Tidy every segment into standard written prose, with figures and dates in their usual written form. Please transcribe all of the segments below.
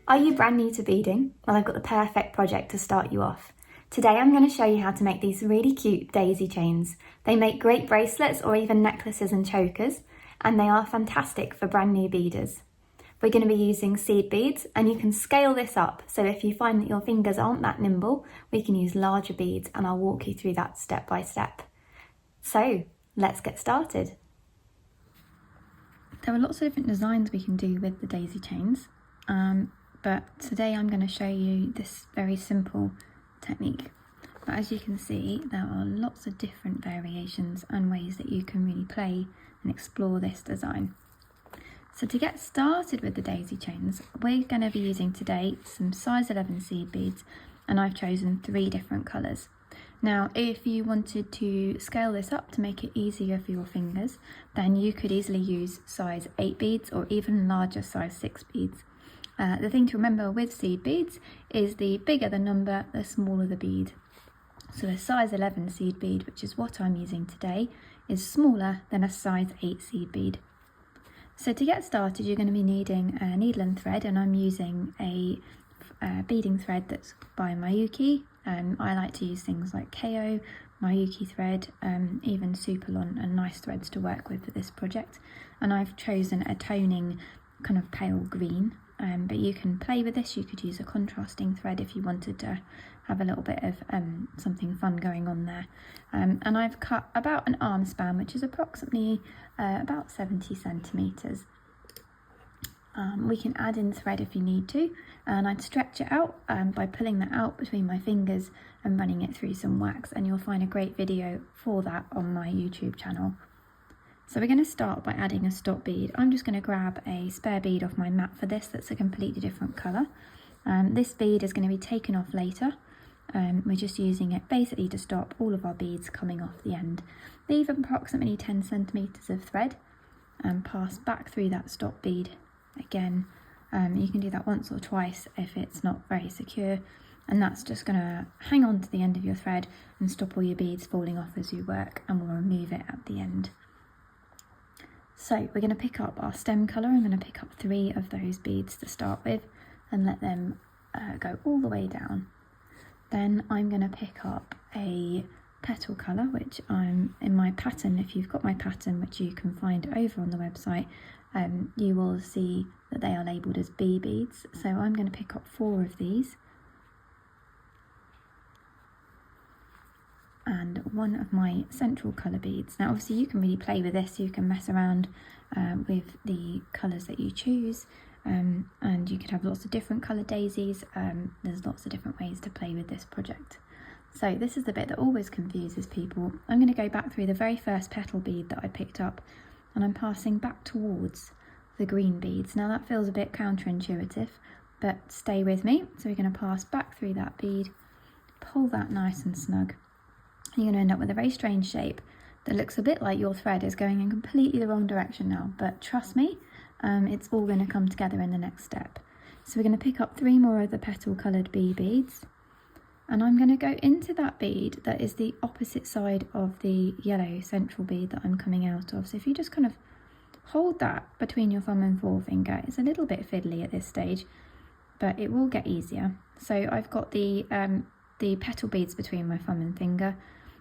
Are you brand new to beading? Well, I've got the perfect project to start you off. Today I'm going to show you how to make these really cute daisy chains. They make great bracelets or even necklaces and chokers, and they are fantastic for brand new beaders. We're going to be using seed beads, and you can scale this up, so if you find that your fingers aren't that nimble, we can use larger beads, and I'll walk you through that step by step. So let's get started. There are lots of different designs we can do with the daisy chains. But today I'm going to show you this very simple technique. But as you can see, there are lots of different variations and ways that you can really play and explore this design. So to get started with the daisy chains, we're going to be using today some size 11 seed beads, and I've chosen 3 different colours. Now, if you wanted to scale this up to make it easier for your fingers, then you could easily use size 8 beads or even larger size 6 beads. The thing to remember with seed beads is the bigger the number, the smaller the bead. So a size 11 seed bead, which is what I'm using today, is smaller than a size 8 seed bead. So to get started, you're going to be needing a needle and thread, and I'm using a beading thread that's by Miyuki. I like to use things like KO, Miyuki thread, even Superlon, and nice threads to work with for this project. And I've chosen a toning kind of pale green. But you can play with this. You could use a contrasting thread if you wanted to have a little bit of something fun going on there. And I've cut about an arm span, which is approximately about 70 centimetres. We can add in thread if you need to, and I'd stretch it out by pulling that out between my fingers and running it through some wax, and you'll find a great video for that on my YouTube channel. So we're going to start by adding a stop bead. I'm just going to grab a spare bead off my mat for this that's a completely different colour. This bead is going to be taken off later. We're just using it basically to stop all of our beads coming off the end. Leave approximately 10 centimetres of thread and pass back through that stop bead. Again, you can do that once or twice if it's not very secure, and that's just going to hang on to the end of your thread and stop all your beads falling off as you work, and we'll remove it at the end. So we're going to pick up our stem colour. I'm going to pick up 3 of those beads to start with and let them go all the way down. Then I'm going to pick up a petal colour, which I'm in my pattern. If you've got my pattern, which you can find over on the website, you will see that they are labelled as bee beads. So I'm going to pick up 4 of these. And 1 of my central colour beads. Now obviously you can really play with this, you can mess around with the colours that you choose, and you could have lots of different coloured daisies. There's lots of different ways to play with this project. So this is the bit that always confuses people. I'm going to go back through the very first petal bead that I picked up, and I'm passing back towards the green beads. Now that feels a bit counterintuitive, but stay with me. So we're going to pass back through that bead, pull that nice and snug. You're going to end up with a very strange shape that looks a bit like your thread is going in completely the wrong direction now, but trust me, it's all going to come together in the next step. So we're going to pick up 3 more of the petal coloured bee beads, and I'm going to go into that bead that is the opposite side of the yellow central bead that I'm coming out of. So if you just kind of hold that between your thumb and forefinger, it's a little bit fiddly at this stage, but it will get easier. So I've got the petal beads between my thumb and finger.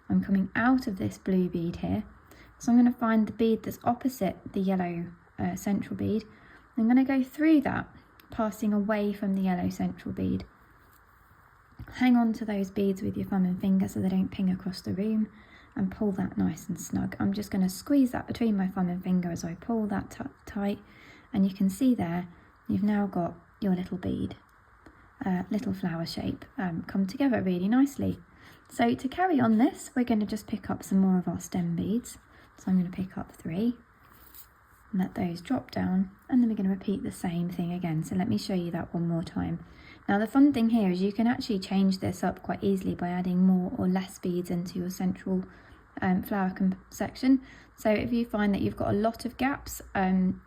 I'm coming out of this blue bead here, so I'm going to find the bead that's opposite the yellow central bead. I'm going to go through that, passing away from the yellow central bead. Hang on to those beads with your thumb and finger so they don't ping across the room, and pull that nice and snug. I'm just going to squeeze that between my thumb and finger as I pull that tight, and you can see there you've now got your little bead, little flower shape come together really nicely. So to carry on this, we're going to just pick up some more of our stem beads. So I'm going to pick up 3, let those drop down, and then we're going to repeat the same thing again. So let me show you that one more time. Now the fun thing here is you can actually change this up quite easily by adding more or less beads into your central flower section. So if you find that you've got a lot of gaps,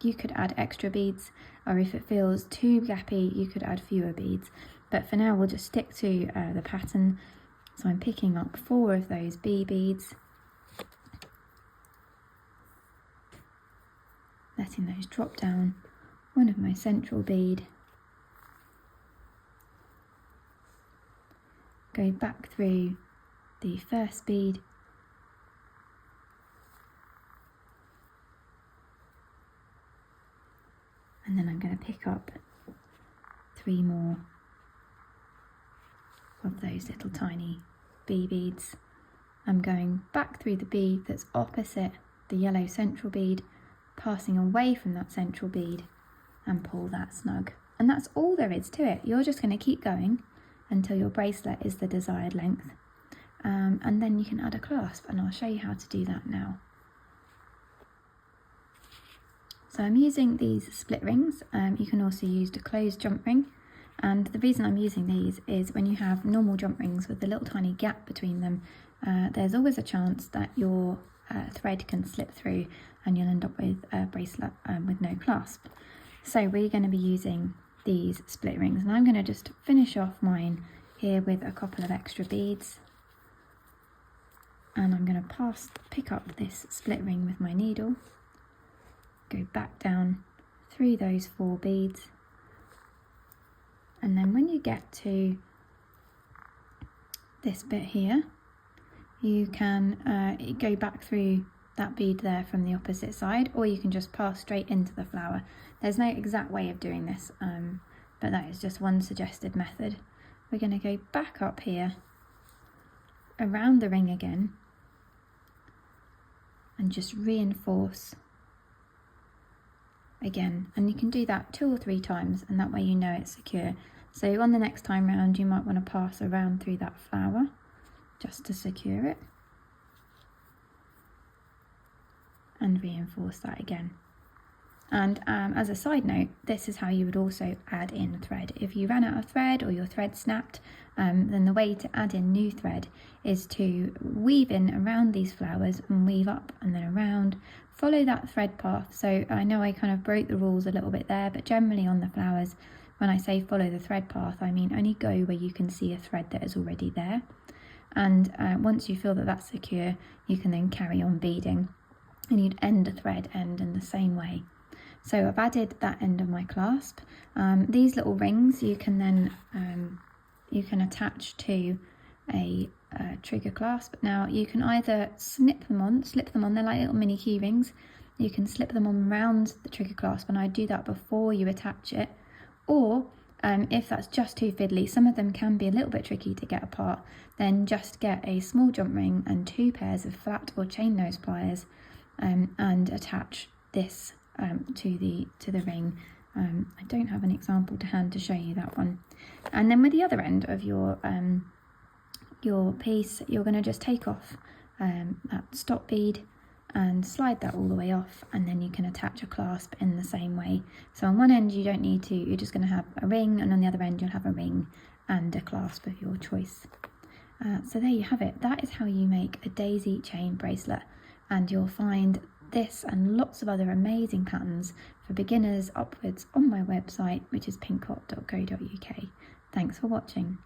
you could add extra beads, or if it feels too gappy, you could add fewer beads. But for now, we'll just stick to the pattern. So I'm picking up 4 of those bee beads, letting those drop down, 1 of my central bead, go back through the first bead, and then I'm going to pick up 3 more of those little tiny bee beads. I'm going back through the bead that's opposite the yellow central bead, passing away from that central bead, and pull that snug. And that's all there is to it. You're just going to keep going until your bracelet is the desired length, and then you can add a clasp, and I'll show you how to do that now. So I'm using these split rings. You can also use a closed jump ring, and the reason I'm using these is when you have normal jump rings with the little tiny gap between them, there's always a chance that your thread can slip through and you'll end up with a bracelet with no clasp. So we're going to be using these split rings, and I'm going to just finish off mine here with a couple of extra beads, and I'm going to pick up this split ring with my needle, go back down through those 4 beads, and then when you get to this bit here, you can go back through that bead there from the opposite side, or you can just pass straight into the flower. There's no exact way of doing this, but that is just one suggested method. We're going to go back up here around the ring again and just reinforce again, and you can do that 2 or 3 times, and that way you know it's secure. So on the next time round you might want to pass around through that flower just to secure it, and reinforce that again. And as a side note, this is how you would also add in thread. If you ran out of thread or your thread snapped, then the way to add in new thread is to weave in around these flowers and weave up and then around. Follow that thread path. So I know I kind of broke the rules a little bit there, but generally on the flowers, when I say follow the thread path, I mean only go where you can see a thread that is already there. And once you feel that that's secure, you can then carry on beading, and you'd end the thread end in the same way. So I've added that end of my clasp. These little rings you can then you can attach to a trigger clasp. Now you can either slip them on, they're like little mini key rings. You can slip them on around the trigger clasp, and I do that before you attach it. Or if that's just too fiddly, some of them can be a little bit tricky to get apart, then just get a small jump ring and 2 pairs of flat or chain nose pliers, and attach this to the ring. I don't have an example to hand to show you that one. And then with the other end of your piece, you're going to just take off that stop bead and slide that all the way off, and then you can attach a clasp in the same way. So on one end you don't need to, you're just going to have a ring, and on the other end you'll have a ring and a clasp of your choice. So there you have it. That is how you make a daisy chain bracelet, and you'll find this and lots of other amazing patterns for beginners upwards on my website, which is pinkhot.co.uk. Thanks for watching.